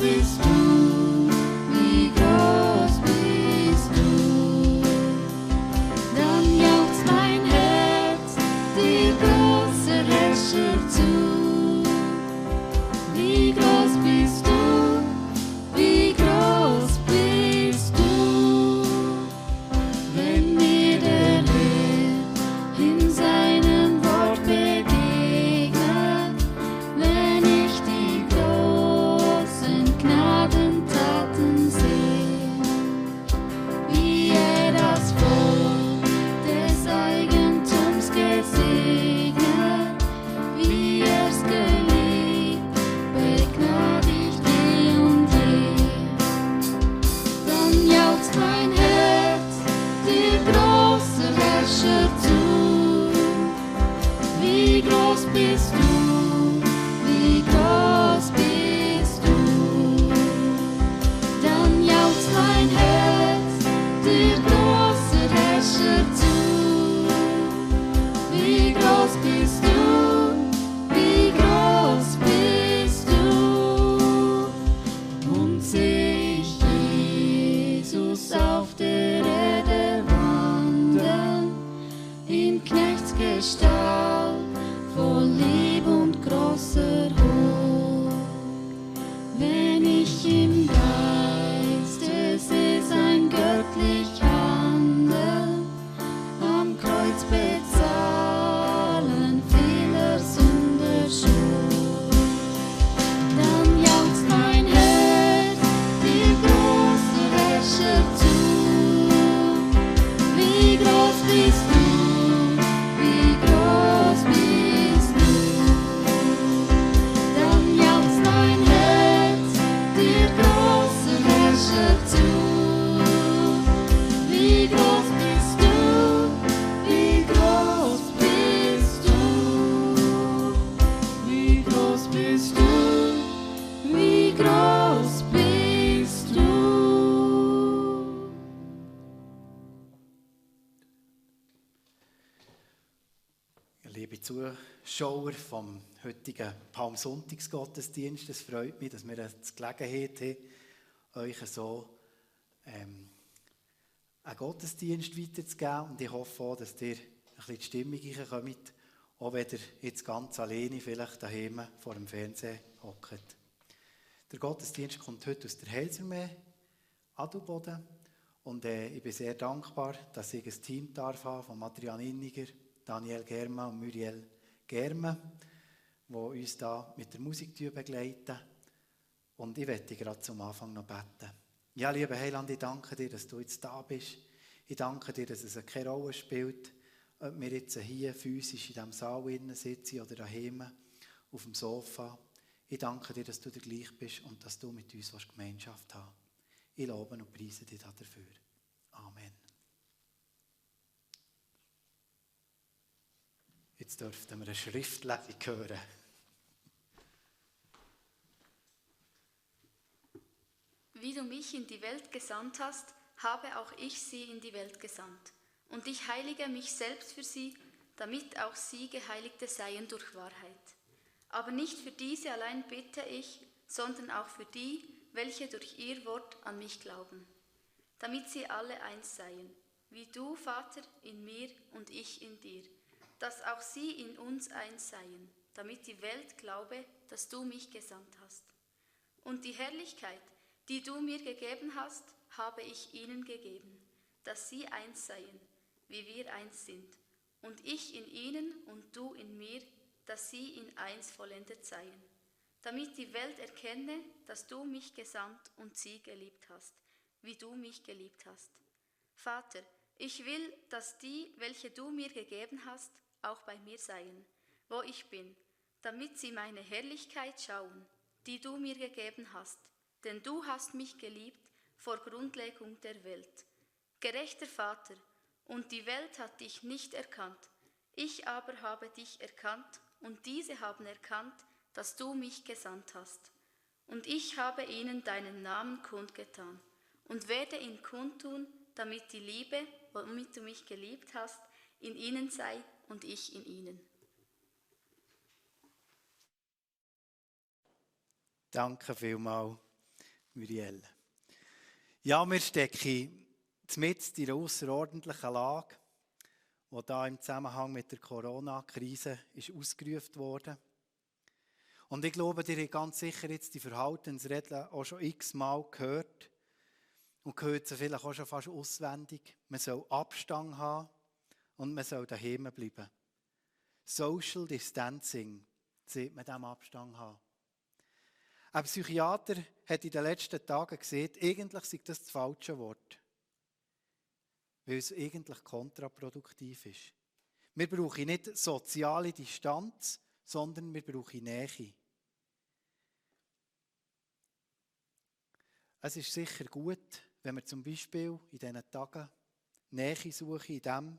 bist du, wie groß bist du. Dann jauchzt mein Herz dir große Herrscher zu. Wie groß bist du, wie groß bist du. Wenn mir der Herr in seinem Wort begegnet, wenn ich die großen Gnadentaten sehe, wie er das Volk des Eigentums gesegnet, wie er's geliebt, begnadigt je und je. Dann jauchzt mein Herz dir große Herrscher zu. Wie groß bist du, wie groß bist du. Dann jauchzt mein Herz dir große Herrscher zu. Wie groß bist du, wie groß bist du. Und seh ich Jesus auf der Erde wandeln, in Knechtsgestalt, voll Lieb und großer Hoch. Wenn ich im Geiste seh sein göttlich Handeln, am Kreuz bezahlen vieler Sünder Schuld. Dann jauchzt mein Herz dir große Herrscher zu. Wie groß bist du, wie groß bist du. Dann jauchzt mein Herz dir große Herrscher zu. Wie groß bist du, wie groß bist du. Wie groß bist du, wie groß bist du. Liebe Zuschauer vom heutigen Palmsonntagsgottesdienst, es freut mich, dass wir die Gelegenheit haben, euch so einen Gottesdienst weiterzugeben. Und ich hoffe auch, dass ihr ein bisschen die Stimmung reinkommt, auch wenn ihr jetzt ganz alleine vielleicht daheim vor dem Fernsehen hockt. Der Gottesdienst kommt heute aus der Heilsarmee Adelboden. Und ich bin sehr dankbar, dass ich ein Team darf haben von Adrian Inniger, Daniel Germa und Muriel Germa, die uns da mit der Musik begleiten. Und ich möchte gerade zum Anfang noch beten. Ja, lieber Heiland, ich danke dir, dass du jetzt da bist. Ich danke dir, dass es keine Rolle spielt, ob wir jetzt hier physisch in diesem Saal sitzen oder daheim auf dem Sofa. Ich danke dir, dass du der gleich bist und dass du mit uns Gemeinschaft haben willst. Ich lobe und preise dich dafür. Amen. Jetzt dürften wir eine Schriftlesung hören. Wie du mich in die Welt gesandt hast, habe auch ich sie in die Welt gesandt. Und ich heilige mich selbst für sie, damit auch sie Geheiligte seien durch Wahrheit. Aber nicht für diese allein bitte ich, sondern auch für die, welche durch ihr Wort an mich glauben. Damit sie alle eins seien, wie du, Vater, in mir und ich in dir, dass auch sie in uns eins seien, damit die Welt glaube, dass du mich gesandt hast. Und die Herrlichkeit, die du mir gegeben hast, habe ich ihnen gegeben, dass sie eins seien, wie wir eins sind, und ich in ihnen und du in mir, dass sie in eins vollendet seien, damit die Welt erkenne, dass du mich gesandt und sie geliebt hast, wie du mich geliebt hast. Vater, ich will, dass die, welche du mir gegeben hast, auch bei mir seien, wo ich bin, damit sie meine Herrlichkeit schauen, die du mir gegeben hast, denn du hast mich geliebt vor Grundlegung der Welt. Gerechter Vater, und die Welt hat dich nicht erkannt, ich aber habe dich erkannt, und diese haben erkannt, dass du mich gesandt hast. Und ich habe ihnen deinen Namen kundgetan und werde ihn kundtun, damit die Liebe, womit du mich geliebt hast, in ihnen sei und ich in ihnen. Danke vielmals. Muriel. Ja, wir stecken mitten in einer außerordentlichen Lage, die da im Zusammenhang mit der Corona-Krise ist ausgerufen wurde. Und ich glaube, ihr habt ganz sicher jetzt die Verhaltensregeln auch schon x-mal gehört und gehört sie vielleicht auch schon fast auswendig. Man soll Abstand haben und man soll daheim bleiben. Social Distancing, sieht man diesem Abstand haben. Ein Psychiater hat in den letzten Tagen gesagt, eigentlich sei das falsche Wort, weil es eigentlich kontraproduktiv ist. Wir brauchen nicht soziale Distanz, sondern wir brauchen Nähe. Es ist sicher gut, wenn wir zum Beispiel in diesen Tagen Nähe suchen, in dem,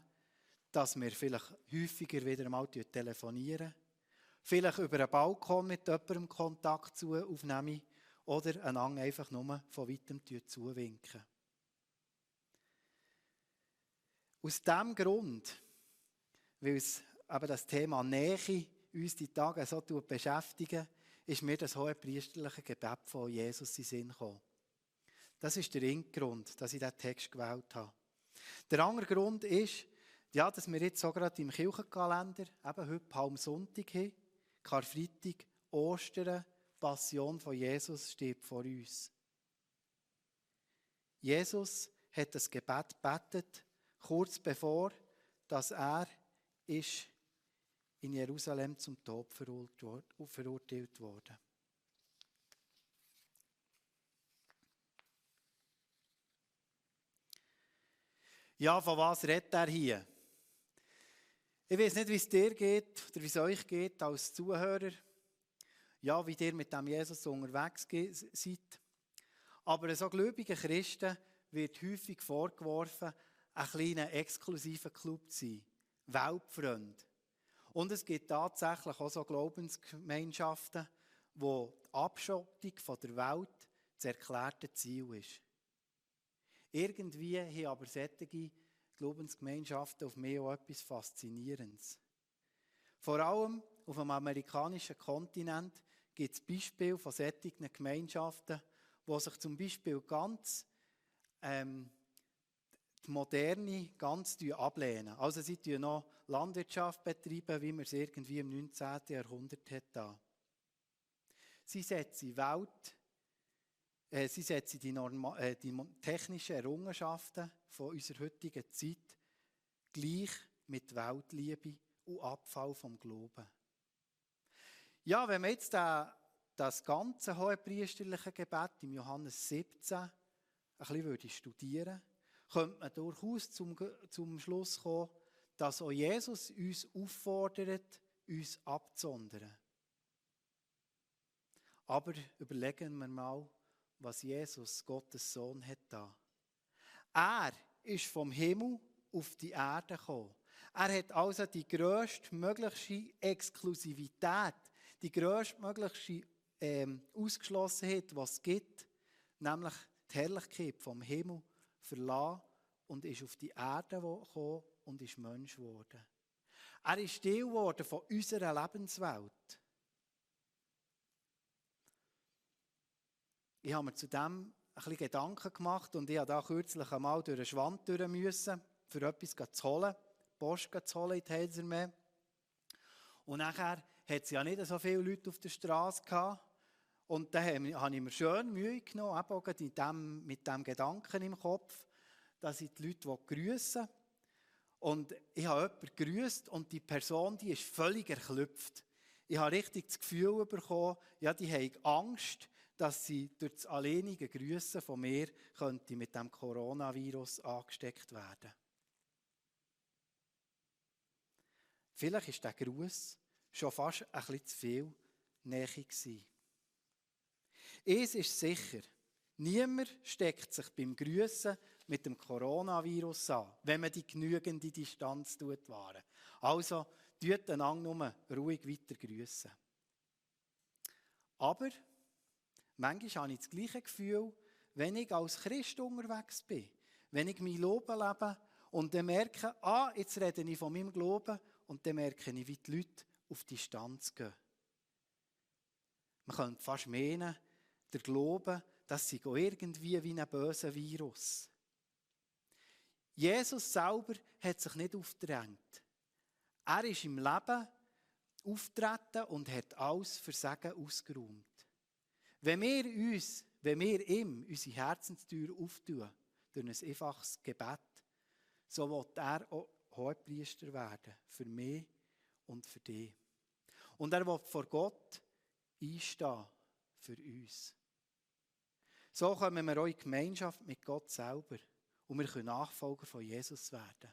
dass wir vielleicht häufiger wieder einmal telefonieren, vielleicht über einen Balkon mit jemandem Kontakt aufnehmen oder einander einfach nur von weitem zuwinken. Aus diesem Grund, weil es eben das Thema Nähe uns die Tage so beschäftigen, ist mir das hohepriesterliche Gebet von Jesus in den Sinn gekommen. Das ist der Grund, dass ich diesen Text gewählt habe. Der andere Grund ist, ja, dass wir jetzt so gerade im Kirchenkalender eben heute Palmsonntag haben, Karfreitag, Ostern, Passion von Jesus steht vor uns. Jesus hat das Gebet gebetet, kurz bevor dass er ist in Jerusalem zum Tod verurteilt wurde. Ja, von was redet er hier? Ich weiß nicht, wie es dir geht oder wie es euch geht als Zuhörer. Ja, wie ihr mit dem Jesus unterwegs seid. Aber so gläubigen Christen wird häufig vorgeworfen, ein kleiner exklusiver Club zu sein. Weltfreund. Und es gibt tatsächlich auch so Glaubensgemeinschaften, wo die Abschottung von der Welt das erklärte Ziel ist. Irgendwie haben aber solche Glaubensgemeinschaften auf mich auch etwas Faszinierendes. Vor allem auf dem amerikanischen Kontinent gibt es Beispiele von solchen Gemeinschaften, die sich zum Beispiel ganz die Moderne ganz ablehnen. Also sie betreiben noch Landwirtschaft, betreiben, wie man es irgendwie im 19. Jahrhundert hat. Sie setzen die technischen Errungenschaften von unserer heutigen Zeit gleich mit Weltliebe und Abfall vom Glauben. Ja, wenn man jetzt das ganze hohepriesterliche Gebet im Johannes 17 ein bisschen studieren würde, könnte man durchaus zum Schluss kommen, dass auch Jesus uns auffordert, uns abzusondern. Aber überlegen wir mal, was Jesus, Gottes Sohn, hat da. Er ist vom Himmel auf die Erde gekommen. Er hat also die grösstmögliche Exklusivität, die grösstmögliche Ausgeschlossenheit, was es gibt, nämlich die Herrlichkeit vom Himmel verlassen und ist auf die Erde gekommen und ist Mensch geworden. Er ist Teil geworden von unserer Lebenswelt. Ich habe mir zu dem ein bisschen Gedanken gemacht und ich habe da kürzlich einmal durch einen Schwand durch müssen, für etwas zu holen, Post zu holen in die Heilsermee. Und nachher hat es ja nicht so viele Leute auf der Straße gehabt. Und dann habe ich mir schön Mühe genommen, eben auch mit dem Gedanken im Kopf, dass ich die Leute grüssen will. Und ich habe jemanden gegrüsst und die Person, die ist völlig erklüpft. Ich habe richtig das Gefühl bekommen, ja, die haben Angst, dass sie durch das alleinige Grüssen von mir könnte mit dem Coronavirus angesteckt werden. Vielleicht war der Gruß schon fast ein bisschen zu viel Nähe gewesen. Eins ist sicher, niemand steckt sich beim Grüssen mit dem Coronavirus an, wenn man die genügende Distanz wahren. Also, tut einander nur ruhig weiter grüssen. Aber manchmal habe ich das gleiche Gefühl, wenn ich als Christ unterwegs bin, wenn ich mein Glauben lebe und dann merke, jetzt rede ich von meinem Glauben und dann merke ich, wie die Leute auf Distanz gehen. Man könnte fast meinen, der Glaube, das sei irgendwie wie ein böser Virus. Jesus selber hat sich nicht aufgedrängt. Er ist im Leben auftreten und hat alles Versagen ausgeräumt. Wenn wir ihm unsere Herzenstür auftun, durch ein einfaches Gebet, so will er auch Hohepriester werden, für mich und für dich. Und er will vor Gott einstehen für uns. So kommen wir auch in Gemeinschaft mit Gott selber und wir können Nachfolger von Jesus werden.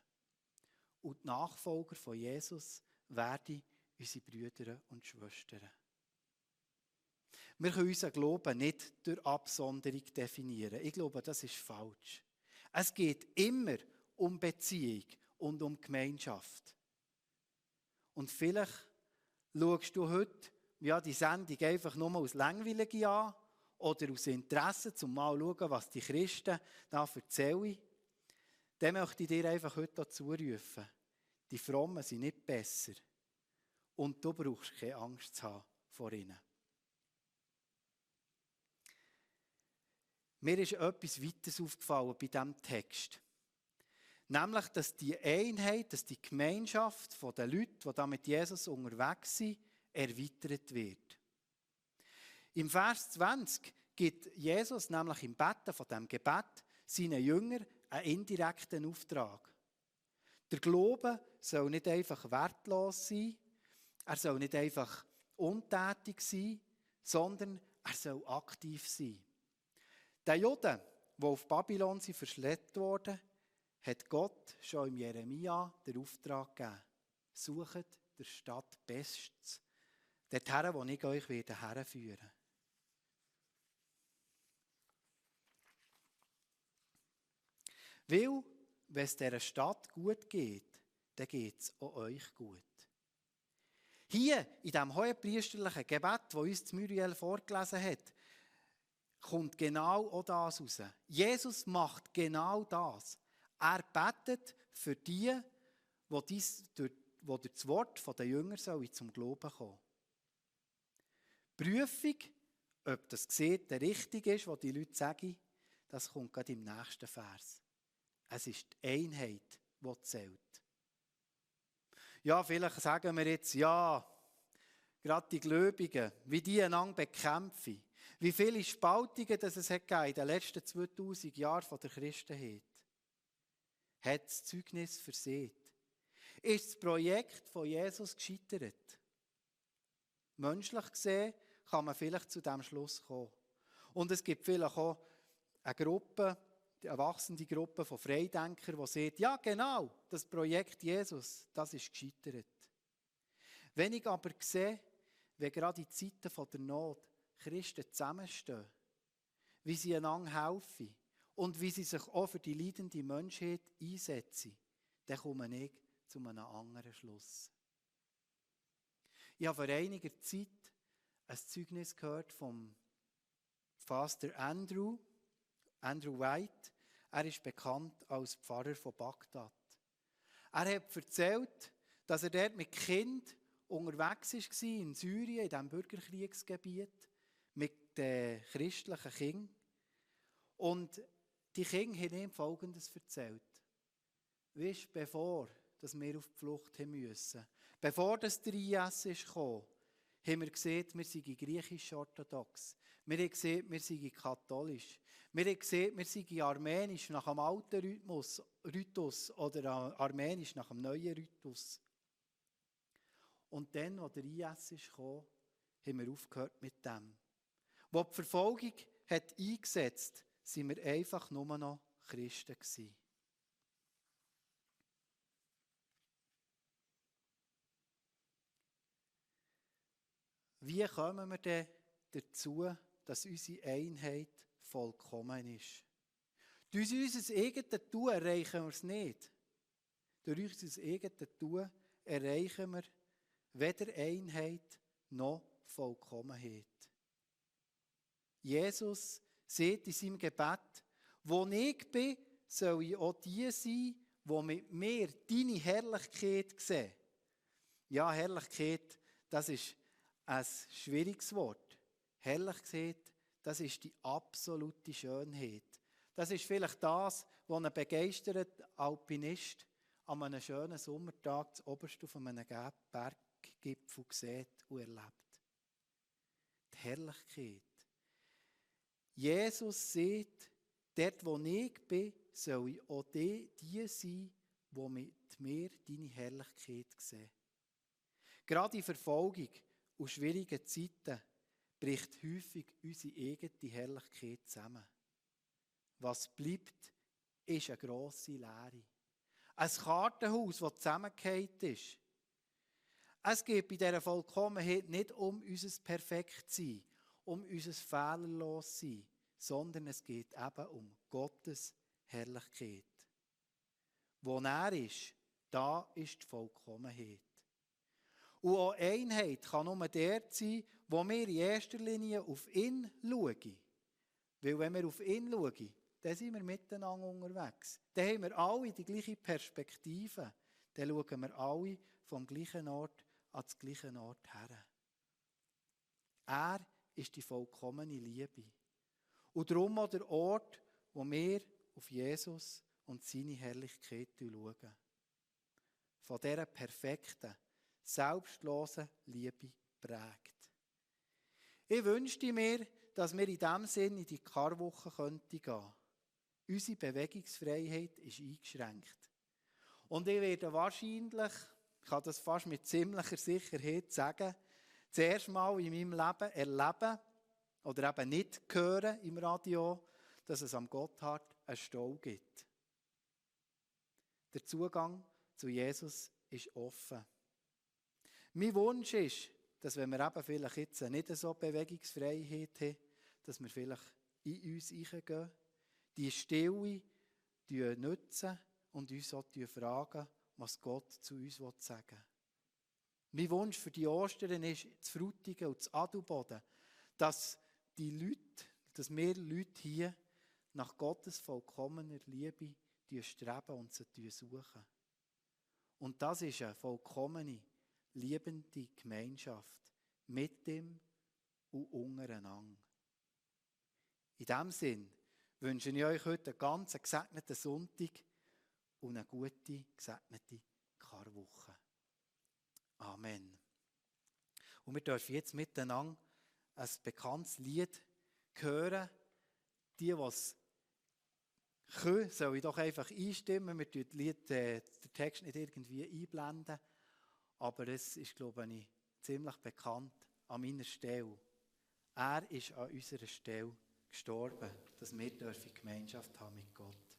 Und die Nachfolger von Jesus werden unsere Brüder und Schwestern. Wir können unseren Glauben nicht durch Absonderung definieren. Ich glaube, das ist falsch. Es geht immer um Beziehung und um Gemeinschaft. Und vielleicht schaust du heute die Sendung einfach nur aus Langweilige an oder aus Interesse, um mal zu schauen, was die Christen da erzählen. Dann möchte ich dir einfach heute dazu rufen. Die Frommen sind nicht besser. Und du brauchst keine Angst zu haben vor ihnen. Mir ist etwas weiteres aufgefallen bei diesem Text. Nämlich, dass die Einheit, dass die Gemeinschaft der Leute, die da mit Jesus unterwegs sind, erweitert wird. Im Vers 20 gibt Jesus nämlich im Betten von dem Gebet seinen Jüngern einen indirekten Auftrag. Der Glaube soll nicht einfach wertlos sein, er soll nicht einfach untätig sein, sondern er soll aktiv sein. Den Juden, die auf Babylon verschleppt wurden, hat Gott schon im Jeremia den Auftrag gegeben. Sucht der Stadt Bestes, dorthin, wo ich euch herführen werde. Weil, wenn es dieser Stadt gut geht, dann geht es auch euch gut. Hier, in diesem hohepriesterlichen Gebet, das uns Muriel vorgelesen hat, kommt genau auch das raus. Jesus macht genau das. Er betet für die, die durch das Wort der Jünger zum Glauben kommen. Die Prüfung, ob das Gesehte richtig ist, was die Leute sagen, das kommt gerade im nächsten Vers. Es ist die Einheit, die zählt. Ja, vielleicht sagen wir jetzt, ja, gerade die Gläubigen, wie die einander bekämpfen, wie viele Spaltungen es in den letzten 2000 Jahren der Christenheit hat das Zeugnis versehen. Ist das Projekt von Jesus gescheitert? Menschlich gesehen kann man vielleicht zu diesem Schluss kommen. Und es gibt vielleicht auch eine wachsende Gruppe von Freidenkern, die sagt, ja genau, das Projekt Jesus, das ist gescheitert. Wenn ich aber sehe, wenn gerade in Zeiten der Not Christen zusammenstehen, wie sie einander helfen und wie sie sich auch für die leidende Menschheit einsetzen, dann komme ich zu einem anderen Schluss. Ich habe vor einiger Zeit ein Zeugnis gehört vom Pastor Andrew White. Er ist bekannt als Pfarrer von Bagdad. Er hat erzählt, dass er dort mit Kind unterwegs war in Syrien, in diesem Bürgerkriegsgebiet, mit den christlichen Kindern. Und die Kinder haben ihm Folgendes erzählt. Weisst, bevor wir auf die Flucht müssen, bevor der IS kam, haben wir gesehen, wir sind griechisch-orthodox. Wir haben gesehen, wir sind katholisch. Wir haben gesehen, wir sind armenisch nach dem alten Ritus oder armenisch nach dem neuen Ritus. Und dann, als der IS kam, haben wir aufgehört mit dem. Als die Verfolgung hat eingesetzt, waren wir einfach nur noch Christen gewesen. Wie kommen wir denn dazu, dass unsere Einheit vollkommen ist? Durch unser eigenes Tun erreichen wir es nicht. Durch unser eigenes Tun erreichen wir weder Einheit noch Vollkommenheit. Jesus sagt in seinem Gebet, wo ich bin, soll ich auch die sein, die mit mir deine Herrlichkeit sehen. Ja, Herrlichkeit, das ist ein schwieriges Wort. Herrlichkeit, das ist die absolute Schönheit. Das ist vielleicht das, was ein begeisterter Alpinist an einem schönen Sommertag zuoberst auf einem Berggipfel sieht und erlebt. Die Herrlichkeit. Jesus sagt, dort wo ich bin, soll ich auch die sein, die mit mir deine Herrlichkeit sehen. Gerade in Verfolgung und schwierigen Zeiten bricht häufig unsere eigene Herrlichkeit zusammen. Was bleibt, ist eine grosse Leere. Ein Kartenhaus, das zusammengefallen ist. Es geht bei dieser Vollkommenheit nicht um unser Perfektsein, um unser Fehlerlossein, sondern es geht eben um Gottes Herrlichkeit. Wo er ist, da ist die Vollkommenheit. Und auch Einheit kann nur dort sein, wo wir in erster Linie auf ihn schauen. Weil wenn wir auf ihn schauen, dann sind wir miteinander unterwegs. Dann haben wir alle die gleiche Perspektive. Dann schauen wir alle vom gleichen Ort an den gleichen Ort her. Er ist die vollkommene Liebe. Und darum auch der Ort, wo wir auf Jesus und seine Herrlichkeit schauen. Von dieser perfekten, selbstlosen Liebe prägt. Ich wünschte mir, dass wir in diesem Sinne in die Karwoche gehen könnten. Unsere Bewegungsfreiheit ist eingeschränkt. Und ich werde wahrscheinlich, ich kann das fast mit ziemlicher Sicherheit sagen, zuerst mal in meinem Leben erleben oder eben nicht hören im Radio, dass es am Gotthard einen Stau gibt. Der Zugang zu Jesus ist offen. Mein Wunsch ist, dass wenn wir eben vielleicht jetzt nicht so Bewegungsfreiheit haben, dass wir vielleicht in uns hineingehen, die Stille nutzen und uns auch fragen, was Gott zu uns sagen will. Mein Wunsch für die Ostern ist, zu Frutigen und zu Adelboden, dass wir Leute hier nach Gottes vollkommener Liebe streben und sie suchen. Und das ist eine vollkommene, liebende Gemeinschaft mit ihm und untereinander. In diesem Sinn wünsche ich euch heute einen ganz gesegneten Sonntag und eine gute, gesegnete Karwoche. Amen. Und wir dürfen jetzt miteinander ein bekanntes Lied hören. Die es können, soll ich doch einfach einstimmen. Wir tun den Text nicht irgendwie einblenden. Aber es ist, glaube ich, ziemlich bekannt an meiner Stelle. Er ist an unserer Stelle gestorben, dass wir Gemeinschaft haben mit Gott.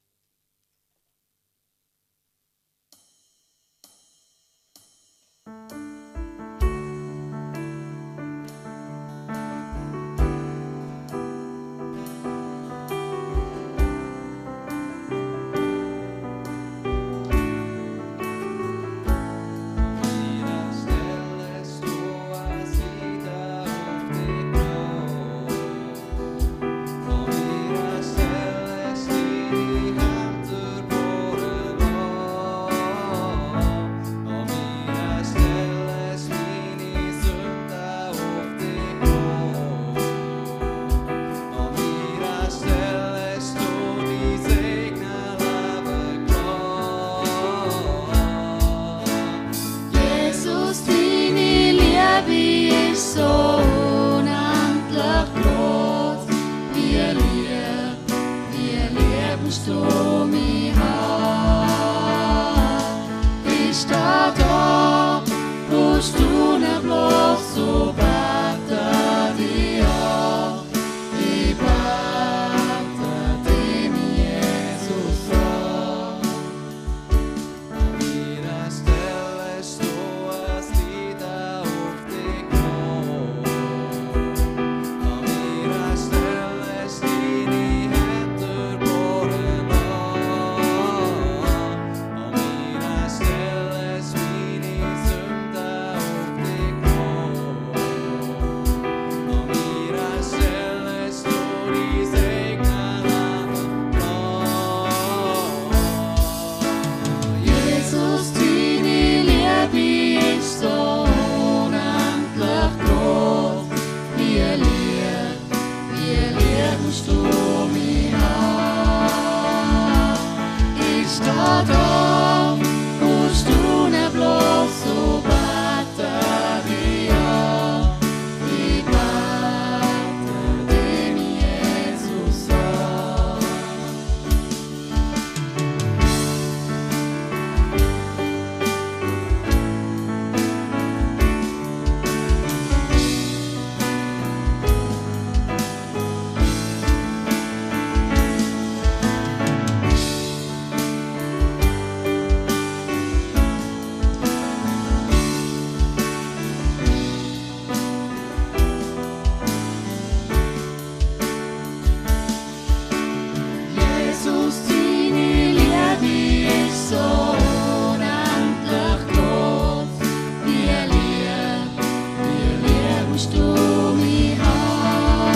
musst du mich haben. Ich steh da, musst du nicht bloß so beten wie ja. Ich bete dem Jesus an. Jesus, deine Liebe ist so unendlich groß. Wie lieb musst du mich haben.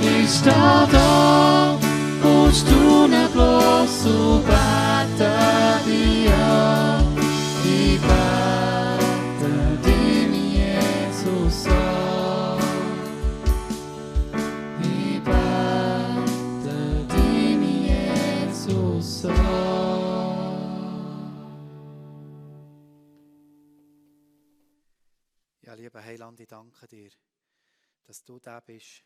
Ich steh da, musst du nicht bloß so beten wie ja. Ich bete dem Jesus an. Ich bete dem Jesus an. Ja, lieber Heiland, ich danke dir, dass du der bist,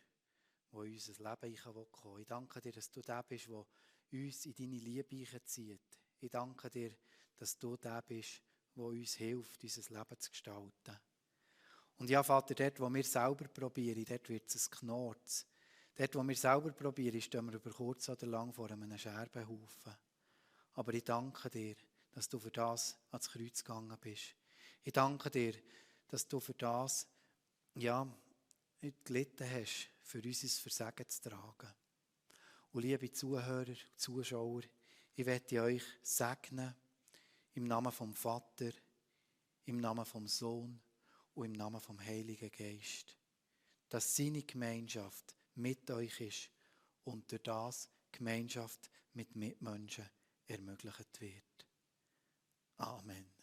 der in unser Leben kommen will. Ich danke dir, dass du der bist, der uns in deine Liebe zieht. Ich danke dir, dass du der bist, der uns hilft, unser Leben zu gestalten. Und ja, Vater, dort, wo wir selber probieren, dort wird es ein Knurz. Dort, wo wir selber probieren, stehen wir über kurz oder lang vor einem Scherbenhaufen. Aber ich danke dir, dass du für das ans Kreuz gegangen bist. Ich danke dir, dass du für das, ja, gelitten hast, für unser Versagen zu tragen. Und liebe Zuhörer und Zuschauer, ich möchte euch segnen, im Namen vom Vater, im Namen vom Sohn und im Namen vom Heiligen Geist, dass seine Gemeinschaft mit euch ist und durch das Gemeinschaft mit Mitmenschen ermöglicht wird. Amen.